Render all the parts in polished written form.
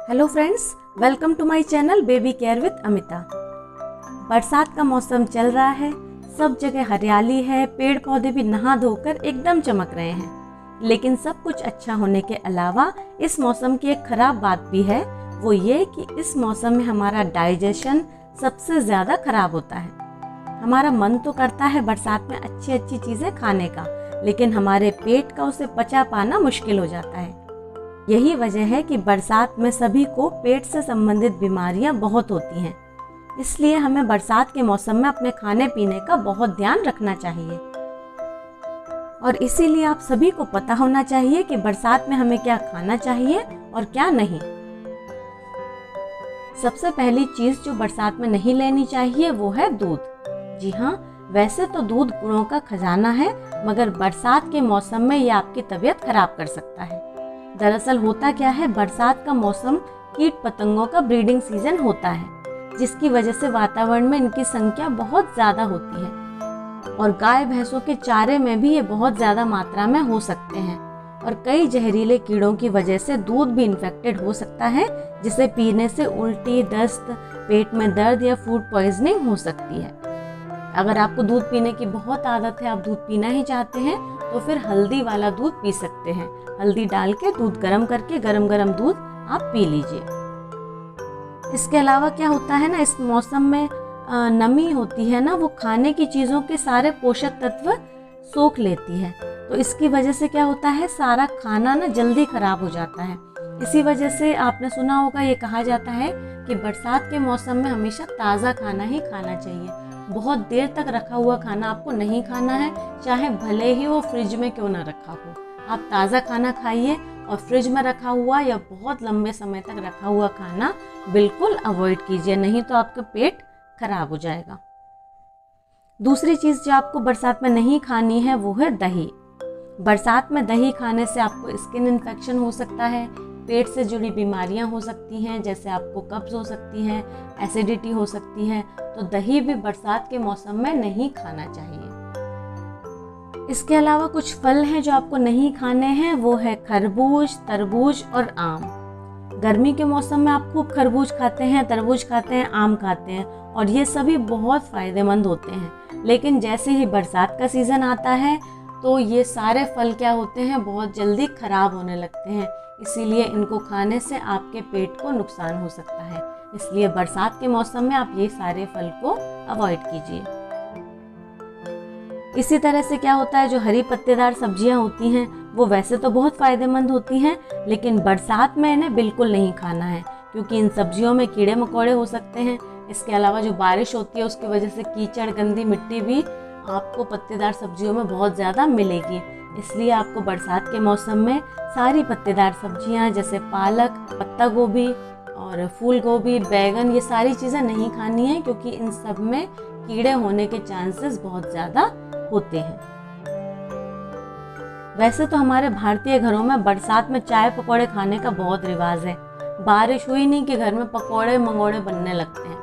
Hello friends, welcome to my channel baby care with Amita. बरसात का मौसम चल रहा है, सब जगह हरियाली है, पेड़ पौधे भी नहा धोकर एकदम चमक रहे हैं। लेकिन सब कुछ अच्छा होने के अलावा इस मौसम की एक खराब बात भी है, वो ये कि इस मौसम में हमारा डाइजेशन सबसे ज़्यादा खराब होता है। हमारा मन तो करता है बरसात में अच्छी अच्छी चीज़ें खाने का, लेकिन हमारे पेट का उसे पचा पाना मुश्किल हो जाता है। यही वजह है कि बरसात में सभी को पेट से संबंधित बीमारियां बहुत होती हैं। इसलिए हमें बरसात के मौसम में अपने खाने पीने का बहुत ध्यान रखना चाहिए और इसीलिए आप सभी को पता होना चाहिए कि बरसात में हमें क्या खाना चाहिए और क्या नहीं। सबसे पहली चीज जो बरसात में नहीं लेनी चाहिए वो है दूध। जी हाँ, वैसे तो दूध गुणों का खजाना है, मगर बरसात के मौसम में ये आपकी तबीयत खराब कर सकता है। दरअसल होता क्या है, बरसात का मौसम कीट पतंगों का ब्रीडिंग सीजन होता है, जिसकी वजह से वातावरण में इनकी संख्या बहुत ज़्यादा होती है और गाय भैंसों के चारे में भी ये बहुत ज़्यादा मात्रा में हो सकते हैं और कई जहरीले कीड़ों की वजह से दूध भी इन्फेक्टेड हो सकता है, जिसे पीने से उल्टी, दस्त, पेट में दर्द या फूड पॉइजनिंग हो सकती है। अगर आपको दूध पीने की बहुत आदत है, आप दूध पीना ही चाहते हैं, तो फिर हल्दी वाला दूध पी सकते हैं। हल्दी डाल के दूध गर्म करके गरम गरम दूध आप पी लीजिए। इसके अलावा क्या होता है ना, इस मौसम में नमी होती है ना, वो खाने की चीज़ों के सारे पोषक तत्व सोख लेती है, तो इसकी वजह से क्या होता है, सारा खाना ना जल्दी खराब हो जाता है। इसी वजह से आपने सुना होगा, ये कहा जाता है कि बरसात के मौसम में हमेशा ताज़ा खाना ही खाना चाहिए। बहुत देर तक रखा हुआ खाना आपको नहीं खाना है, चाहे भले ही वो फ्रिज में क्यों ना रखा हो। आप ताज़ा खाना खाइए और फ्रिज में रखा हुआ या बहुत लंबे समय तक रखा हुआ खाना बिल्कुल अवॉइड कीजिए, नहीं तो आपका पेट खराब हो जाएगा। दूसरी चीज़ जो आपको बरसात में नहीं खानी है वो है दही। बरसात में दही खाने से आपको स्किन इन्फेक्शन हो सकता है, पेट से जुड़ी बीमारियां हो सकती हैं, जैसे आपको कब्ज हो सकती है, एसिडिटी हो सकती है, तो दही भी बरसात के मौसम में नहीं खाना चाहिए। इसके अलावा कुछ फल हैं जो आपको नहीं खाने हैं, वो है खरबूज, तरबूज और आम। गर्मी के मौसम में आप खूब खरबूज खाते हैं, तरबूज खाते हैं, आम खाते हैं और ये सभी बहुत फ़ायदेमंद होते हैं। लेकिन जैसे ही बरसात का सीज़न आता है तो ये सारे फल क्या होते हैं, बहुत जल्दी खराब होने लगते हैं, इसीलिए इनको खाने से आपके पेट को नुकसान हो सकता है। इसलिए बरसात के मौसम में आप ये सारे फल को अवॉइड कीजिए। इसी तरह से क्या होता है, जो हरी पत्तेदार सब्जियां होती हैं वो वैसे तो बहुत फ़ायदेमंद होती हैं, लेकिन बरसात में इन्हें बिल्कुल नहीं खाना है, क्योंकि इन सब्जियों में कीड़े मकोड़े हो सकते हैं। इसके अलावा जो बारिश होती है उसकी वजह से कीचड़, गंदी मिट्टी भी आपको पत्तेदार सब्जियों में बहुत ज़्यादा मिलेगी। इसलिए आपको बरसात के मौसम में सारी पत्तेदार सब्जियां जैसे पालक, पत्ता गोभी और फूल गोभी, बैगन, ये सारी चीज़ें नहीं खानी है, क्योंकि इन सब में कीड़े होने के चांसेस बहुत ज़्यादा होते हैं। वैसे तो हमारे भारतीय घरों में बरसात में चाय पकौड़े खाने का बहुत रिवाज है। बारिश हुई नहीं कि घर में पकौड़े मंगोड़े बनने लगते हैं।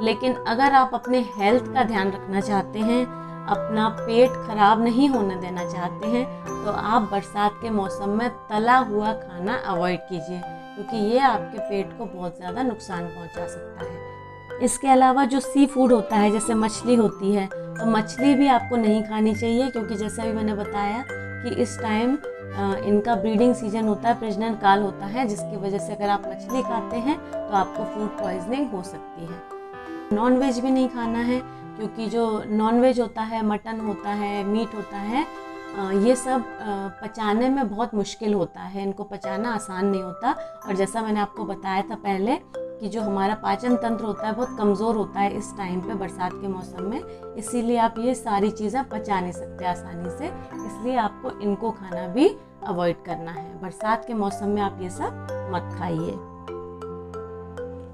लेकिन अगर आप अपने हेल्थ का ध्यान रखना चाहते हैं, अपना पेट खराब नहीं होने देना चाहते हैं, तो आप बरसात के मौसम में तला हुआ खाना अवॉइड कीजिए, क्योंकि ये आपके पेट को बहुत ज़्यादा नुकसान पहुंचा सकता है। इसके अलावा जो सी फूड होता है, जैसे मछली होती है, तो मछली भी आपको नहीं खानी चाहिए, क्योंकि जैसे अभी मैंने बताया कि इस टाइम इनका ब्रीडिंग सीजन होता है, प्रजनन काल होता है, जिसकी वजह से अगर आप मछली खाते हैं तो आपको फूड पॉइजनिंग हो सकती है। नॉन वेज भी नहीं खाना है, क्योंकि जो नॉन वेज होता है, मटन होता है, मीट होता है, ये सब पचाने में बहुत मुश्किल होता है, इनको पचाना आसान नहीं होता। और जैसा मैंने आपको बताया था पहले कि जो हमारा पाचन तंत्र होता है बहुत कमज़ोर होता है इस टाइम पे, बरसात के मौसम में, इसीलिए आप ये सारी चीज़ें पचा नहीं सकते आसानी से, इसलिए आपको इनको खाना भी अवॉइड करना है। बरसात के मौसम में आप ये सब मत खाइए।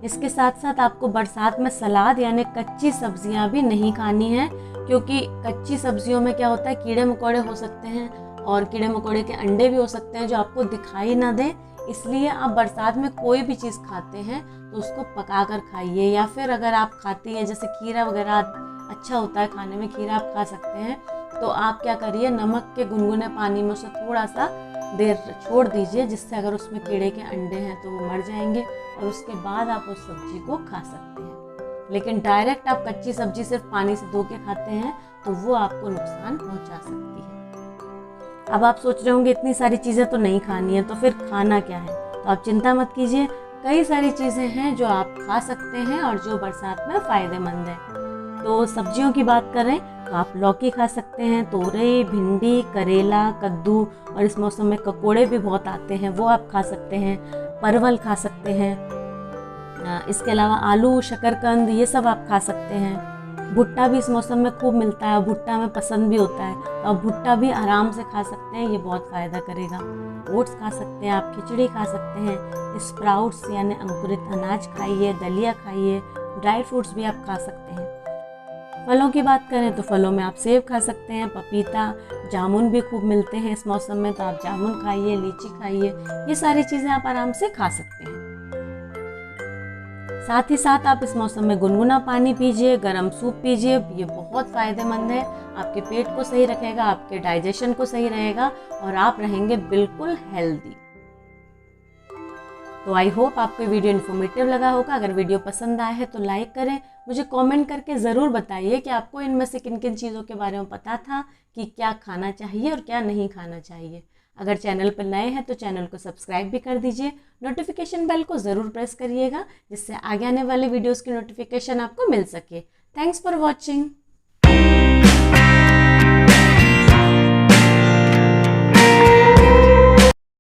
इसके साथ साथ आपको बरसात में सलाद यानी कच्ची सब्जियां भी नहीं खानी है, क्योंकि कच्ची सब्जियों में क्या होता है, कीड़े मकोड़े हो सकते हैं और कीड़े मकोड़े के अंडे भी हो सकते हैं जो आपको दिखाई ना दे। इसलिए आप बरसात में कोई भी चीज़ खाते हैं तो उसको पका कर खाइए, या फिर अगर आप खाती हैं जैसे खीरा वगैरह अच्छा होता है खाने में, खीरा आप खा सकते हैं, तो आप क्या करिए, नमक के गुनगुने पानी में उसे थोड़ा सा देर छोड़ दीजिए, जिससे अगर उसमें कीड़े के अंडे हैं तो वो मर जाएंगे और उसके बाद आप उस सब्जी को खा सकते हैं। लेकिन डायरेक्ट आप कच्ची सब्जी सिर्फ पानी से धो के खाते हैं तो वो आपको नुकसान पहुंचा सकती है। अब आप सोच रहे होंगे इतनी सारी चीज़ें तो नहीं खानी है, तो फिर खाना क्या है? तो आप चिंता मत कीजिए, कई सारी चीज़ें हैं जो आप खा सकते हैं और जो बरसात में फ़ायदेमंद है। तो सब्जियों की बात करें तो आप लौकी खा सकते हैं, तोरई, भिंडी, करेला, कद्दू, और इस मौसम में ककोड़े भी बहुत आते हैं, वो आप खा सकते हैं। परवल खा सकते हैं। इसके अलावा आलू, शकरकंद, ये सब आप खा सकते हैं। भुट्टा भी इस मौसम में खूब मिलता है और भुट्टा हमें पसंद भी होता है, तो आप भुट्टा भी आराम से खा सकते हैं, ये बहुत फ़ायदा करेगा। ओट्स खा सकते हैं आप, खिचड़ी खा सकते हैं, स्प्राउट्स यानी अंकुरित अनाज खाइए, दलिया खाइए, ड्राई फ्रूट्स भी आप खा सकते हैं। फलों की बात करें तो फलों में आप सेब खा सकते हैं, पपीता, जामुन भी खूब मिलते हैं इस मौसम में, तो आप जामुन खाइए, लीची खाइए, ये सारी चीज़ें आप आराम से खा सकते हैं। साथ ही साथ आप इस मौसम में गुनगुना पानी पीजिए, गर्म सूप पीजिए, ये बहुत फ़ायदेमंद है, आपके पेट को सही रखेगा, आपके डाइजेशन को सही रहेगा और आप रहेंगे बिल्कुल हेल्दी। तो आई होप आपको वीडियो इन्फॉर्मेटिव लगा होगा। अगर वीडियो पसंद आया है तो लाइक करें, मुझे कमेंट करके ज़रूर बताइए कि आपको इनमें से किन किन चीज़ों के बारे में पता था कि क्या खाना चाहिए और क्या नहीं खाना चाहिए। अगर चैनल पर नए हैं तो चैनल को सब्सक्राइब भी कर दीजिए, नोटिफिकेशन बेल को ज़रूर प्रेस करिएगा, जिससे आगे आने वाले वीडियोज़ की नोटिफिकेशन आपको मिल सके। Thanks for watching.